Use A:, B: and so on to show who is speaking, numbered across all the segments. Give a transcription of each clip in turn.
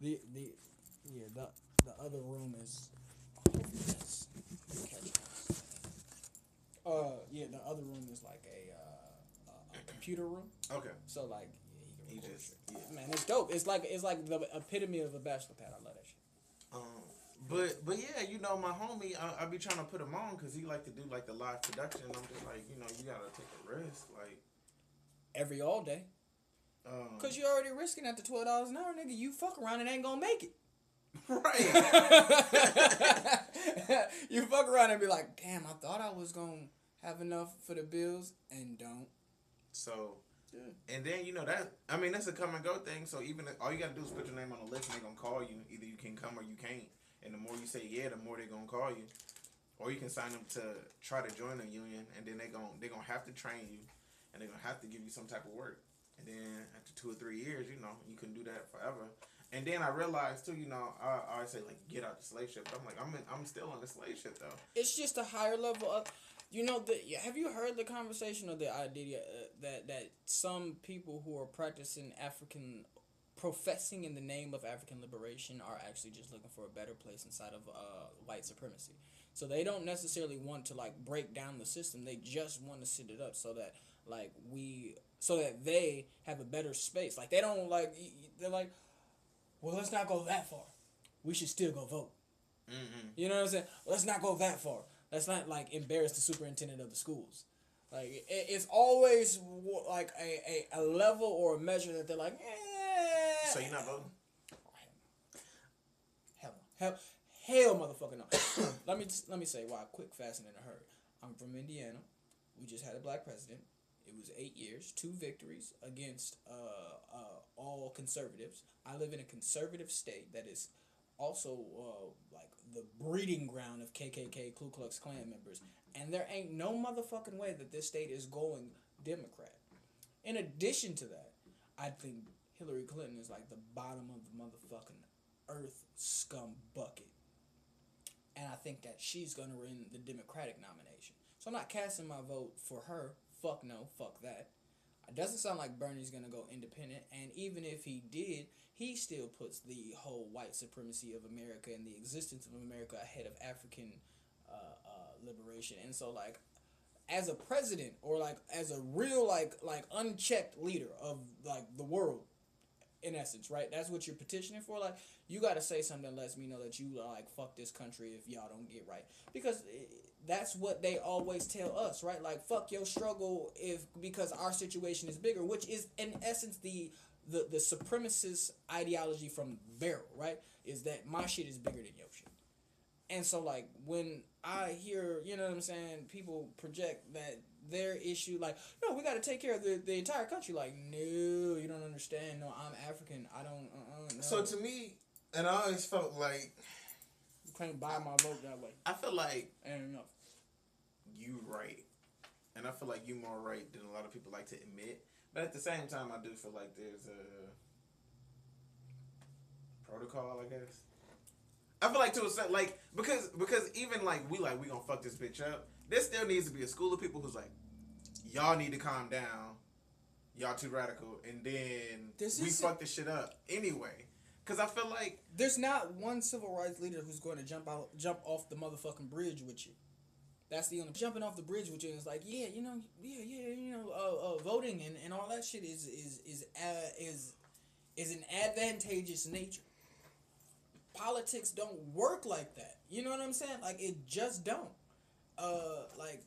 A: the yeah the other room is. Yes. Yeah, the other room is like a computer room.
B: Okay.
A: So like, yeah,
B: He
A: record
B: just
A: shit.
B: yeah.
A: Man, it's dope. It's like the epitome of a bachelor pad. I love that shit.
B: Um, but yeah, my homie, I be trying to put him on because he like to do like the live production. I'm just like, you gotta take a risk, like,
A: Every all day.
B: um,
A: Cause you already risking at the $12 an hour, nigga. You fuck around and ain't gonna make it.
B: right.
A: You fuck around and be like, damn, I thought I was gonna have enough for the bills and don't.
B: So,
A: Yeah.
B: and then that I mean that's a come and go thing. So even all you gotta do is put your name on the list, and they gonna call you. Either you can come or you can't. And the more you say yeah, the more they gonna call you. Or you can sign them to try to join a union, and then they gonna have to train you, and they're gonna have to give you some type of work. And then after 2 or 3 years, you can do that forever. And then I realized too, I always say like get out the slave ship. But I'm like I'm still on the slave ship though.
A: It's just a higher level of, have you heard the conversation or the idea that some people who are practicing African, professing in the name of African liberation, are actually just looking for a better place inside of white supremacy. So they don't necessarily want to like break down the system. They just want to sit it up so that so that they have a better space. Like they don't like they're like, well, let's not go that far. We should still go vote.
B: Mm-hmm.
A: You know what I'm saying? Let's not go that far. Let's not like embarrass the superintendent of the schools. Like it's always like a level or a measure that they're like,
B: So you're not voting?
A: Hell no. Hell motherfucker no. let me say why quick, fast, and in a hurry. I'm from Indiana. We just had a black president. It was 8 years, 2 victories against all conservatives. I live in a conservative state that is also like the breeding ground of KKK, Ku Klux Klan members. And there ain't no motherfucking way that this state is going Democrat. In addition to that, I think Hillary Clinton is like the bottom of the motherfucking earth scum bucket. And I think that she's going to win the Democratic nomination. So I'm not casting my vote for her. Fuck no, fuck that. It doesn't sound like Bernie's going to go independent. And even if he did, he still puts the whole white supremacy of America and the existence of America ahead of African liberation. And so, like, as a president or, like, as a real, like unchecked leader of, like, the world, in essence, right? That's what you're petitioning for. Like, you got to say something that lets me know that you like fuck this country if y'all don't get right, because that's what they always tell us, right? Like, fuck your struggle because our situation is bigger, which is in essence the supremacist ideology from Barrel, right? Is that my shit is bigger than your shit. And so, like, when I hear, you know what I'm saying, people project that their issue, like, no, we got to take care of the entire country. Like, no, you don't understand. No, I'm African. I don't, no.
B: So to me, and I always felt like
A: You can't buy my vote that way.
B: I feel like
A: Ain't enough.
B: you right, and I feel like you more right than a lot of people like to admit. But at the same time, I do feel like there's a protocol, I guess. I feel like to a certain, like, because even like we gonna fuck this bitch up. There still needs to be a school of people who's like, y'all need to calm down, y'all too radical, and then we fuck this shit up anyway. Cause I feel like
A: there's not one civil rights leader who's going to jump off the motherfucking bridge with you. That's the only jumping off the bridge with you. And it's like, voting and all that shit is an advantageous nature. Politics don't work like that. You know what I'm saying? Like, it just don't. Like,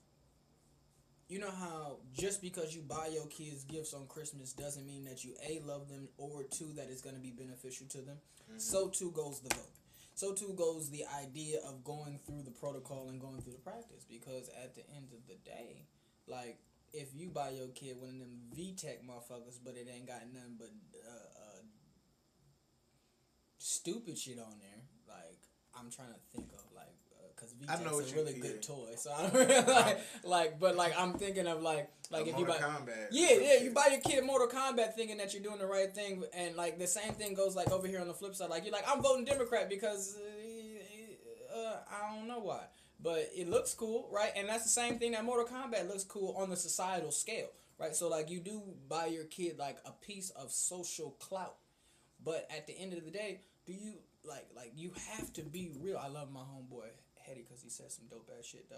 A: you know how just because you buy your kids gifts on Christmas doesn't mean that you A, love them, or 2, that it's going to be beneficial to them. Mm-hmm. So too goes the vote. So too goes the idea of going through the protocol and going through the practice. Because at the end of the day, like, if you buy your kid one of them VTech motherfuckers, but it ain't got nothing but stupid shit on there, like, I'm trying to think of, like, because VTech's a really good toy, so I don't really but like I'm thinking of like if you buy
B: Kombat,
A: you buy your kid Mortal Kombat thinking that you're doing the right thing, and like the same thing goes like over here on the flip side, like you're like, I'm voting Democrat because I don't know why, but it looks cool, right? And that's the same thing that Mortal Kombat looks cool on the societal scale, right? So like you do buy your kid like a piece of social clout. But at the end of the day, do you like you have to be real? I love my homeboy Hetty because he said some dope ass shit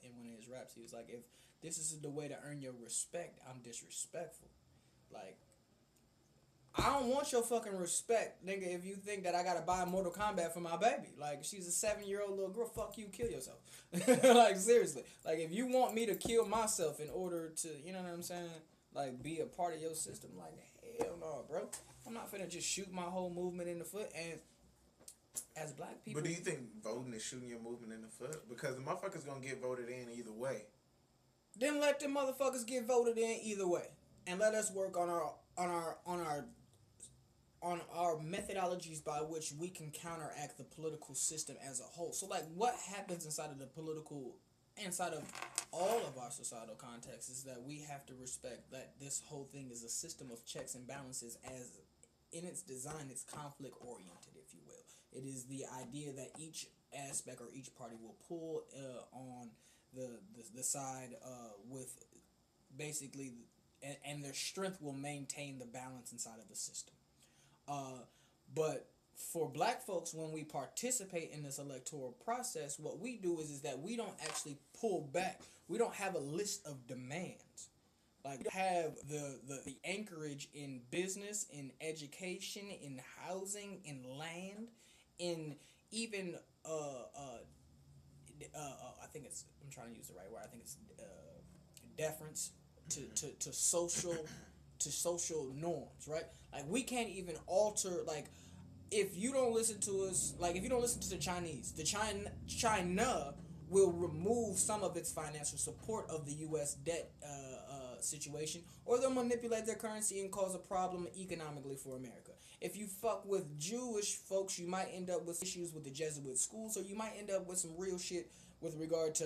A: in one of his raps. He was like, if this is the way to earn your respect, I'm disrespectful. Like, I don't want your fucking respect, nigga, if you think that I gotta buy Mortal Kombat for my baby. Like, she's a 7-year-old little girl, fuck you, kill yourself. Like, seriously. Like, if you want me to kill myself in order to, you know what I'm saying, like, be a part of your system, like, hell no, bro. I'm not finna just shoot my whole movement in the foot. And as black people...
B: But do you think voting is shooting your movement in the foot? Because the motherfuckers gonna get voted in either way.
A: Then let them motherfuckers get voted in either way. And let us work on our methodologies by which we can counteract the political system as a whole. So, like, what happens inside of all of our societal contexts is that we have to respect that this whole thing is a system of checks and balances. As in its design, it's conflict oriented, if you will. It is the idea that each aspect or each party will pull on the side with basically, and their strength will maintain the balance inside of the system. But for black folks, when we participate in this electoral process, what we do is that we don't actually pull back. We don't have a list of demands. Like, we have the anchorage in business, in education, in housing, in land, in even I think it's, I'm trying to use the right word, I think it's deference to social norms, right? Like, we can't even alter, like, if you don't listen to us, like, if you don't listen to the Chinese, China will remove some of its financial support of the U.S. debt situation, or they'll manipulate their currency and cause a problem economically for America. If you fuck with Jewish folks, you might end up with issues with the Jesuit schools, or you might end up with some real shit with regard to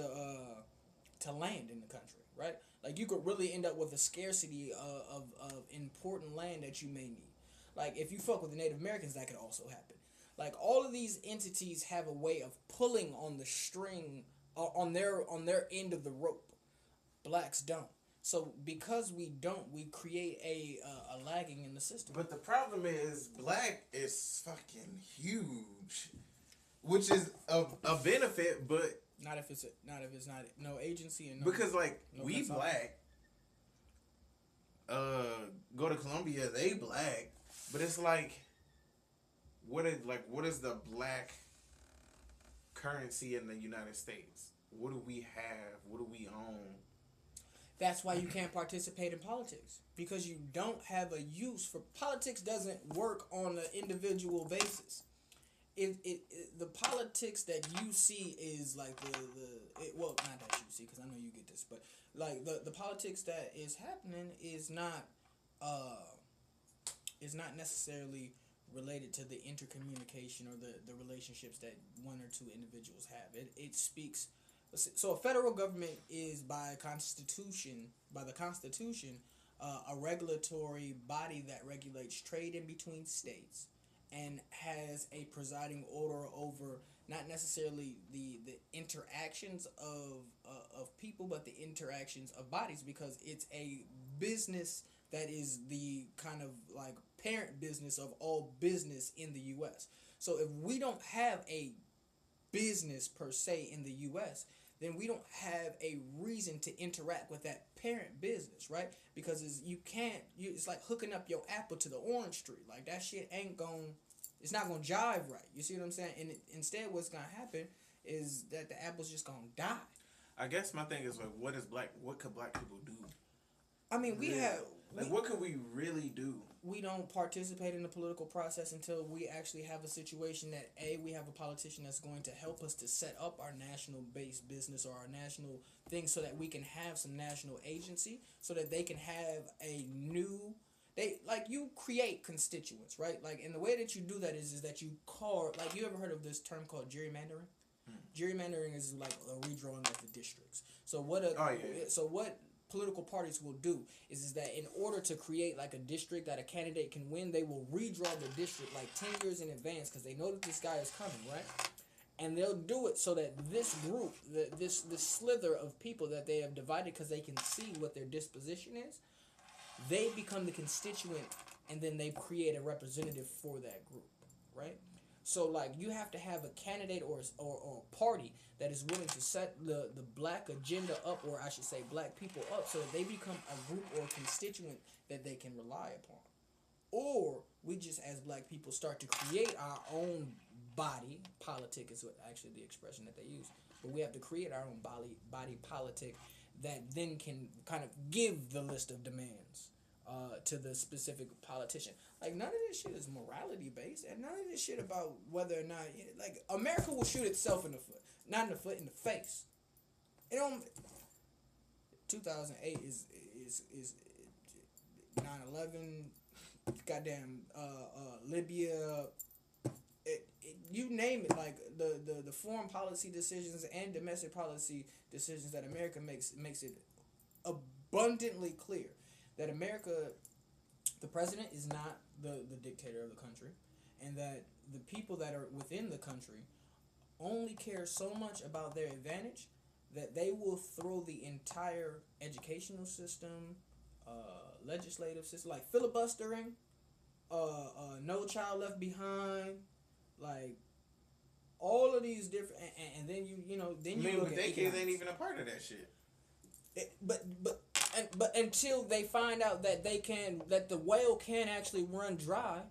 A: land in the country, right? Like, you could really end up with a scarcity of important land that you may need. Like, if you fuck with the Native Americans, that could also happen. Like, all of these entities have a way of pulling on the string, on their end of the rope. Blacks don't. So because we don't, we create a lagging in the system.
B: But the problem is, black is fucking huge, which is a benefit, but
A: not if it's not no agency and no,
B: because like no, we black, go to Colombia, they black, but it's like, what is the black currency in the United States? What do we have? What do we own?
A: That's why you can't participate in politics, because you don't have a use for politics. Doesn't work on an individual basis. The politics that you see is like well, not that you see, because I know you get this, but like the politics that is happening is not necessarily related to the intercommunication or the relationships that one or two individuals have. It speaks. So a federal government is by the Constitution, a regulatory body that regulates trade in between states and has a presiding order over not necessarily the interactions of people, but the interactions of bodies, because it's a business that is the kind of like parent business of all business in the U.S. So if we don't have a business per se in the U.S., then we don't have a reason to interact with that parent business, right? Because it's like hooking up your apple to the orange tree. Like, that shit it's not gonna jive right. You see what I'm saying? And instead, what's gonna happen is that the apple's just gonna die.
B: I guess my thing is like, what could black people do?
A: I mean,
B: what could we really do?
A: We don't participate in the political process until we actually have a situation that we have a politician that's going to help us to set up our national based business or our national thing, so that we can have some national agency, so that they can have you create constituents, right? Like, and the way that you do that is that you call, like, you ever heard of this term called gerrymandering? Gerrymandering is like a redrawing of the districts. So what political parties will do is that in order to create like a district that a candidate can win, they will redraw the district like 10 years in advance, because they know that this guy is coming, right? And they'll do it so that this group, this slither of people that they have divided, because they can see what their disposition is, they become the constituent, and then they create a representative for that group, right? So like you have to have a candidate or a party that is willing to set the black agenda up, or I should say black people up, so that they become a group or constituent that they can rely upon. Or we just as black people start to create our own body politic is what actually the expression that they use. But we have to create our own body politic that then can kind of give the list of demands to the specific politician. Like none of this shit is morality based, and none of this shit about whether or not like America will shoot itself in the foot, not in the foot, in the face. It don't. 2008 is 9/11, goddamn Libya. You name it, like the foreign policy decisions and domestic policy decisions that America makes it abundantly clear that America, the president is not the dictator of the country, and that the people that are within the country only care so much about their advantage that they will throw the entire educational system, legislative system, like filibustering, No Child Left Behind, like all of these different, and then
B: but they kids ain't even a part of that shit.
A: But until they find out that that the well can actually run dry,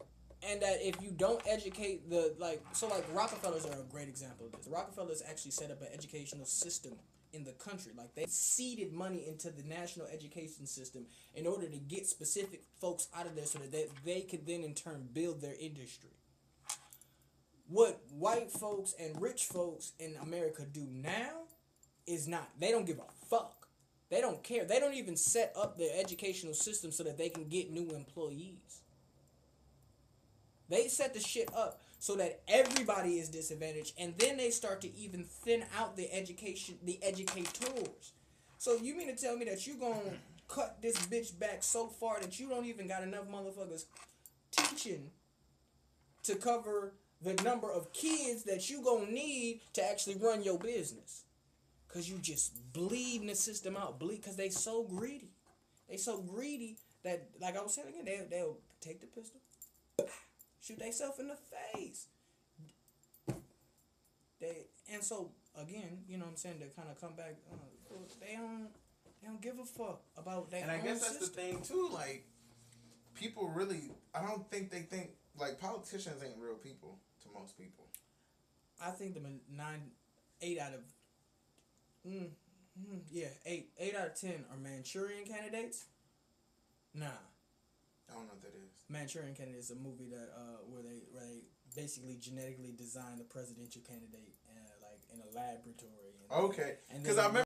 A: and that if you don't educate Rockefellers are a great example of this. The Rockefellers actually set up an educational system in the country. Like they seeded money into the national education system in order to get specific folks out of there so that they could then in turn build their industry. What white folks and rich folks in America do now is not. They don't give a fuck. They don't care. They don't even set up their educational system so that they can get new employees. They set the shit up so that everybody is disadvantaged, and then they start to even thin out the educators. So you mean to tell me that you gonna cut this bitch back so far that you don't even got enough motherfuckers teaching to cover the number of kids that you gonna need to actually run your business? Cause you just bleeding the system out, cause they so greedy. They so greedy that, like I was saying again, they'll take the pistol, shoot themselves in the face. And so again, you know what I'm saying, they kind of come back. They don't give a fuck about that.
B: And I guess that's system. The thing too. Like people really, I don't think they think like politicians ain't real people to most people.
A: I think the 8 out of 8 out of 10 are Manchurian Candidates. Nah.
B: I don't know what that is.
A: Manchurian Candidate is a movie that where they basically genetically design the presidential candidate like in a laboratory.
B: Okay. Because I remember.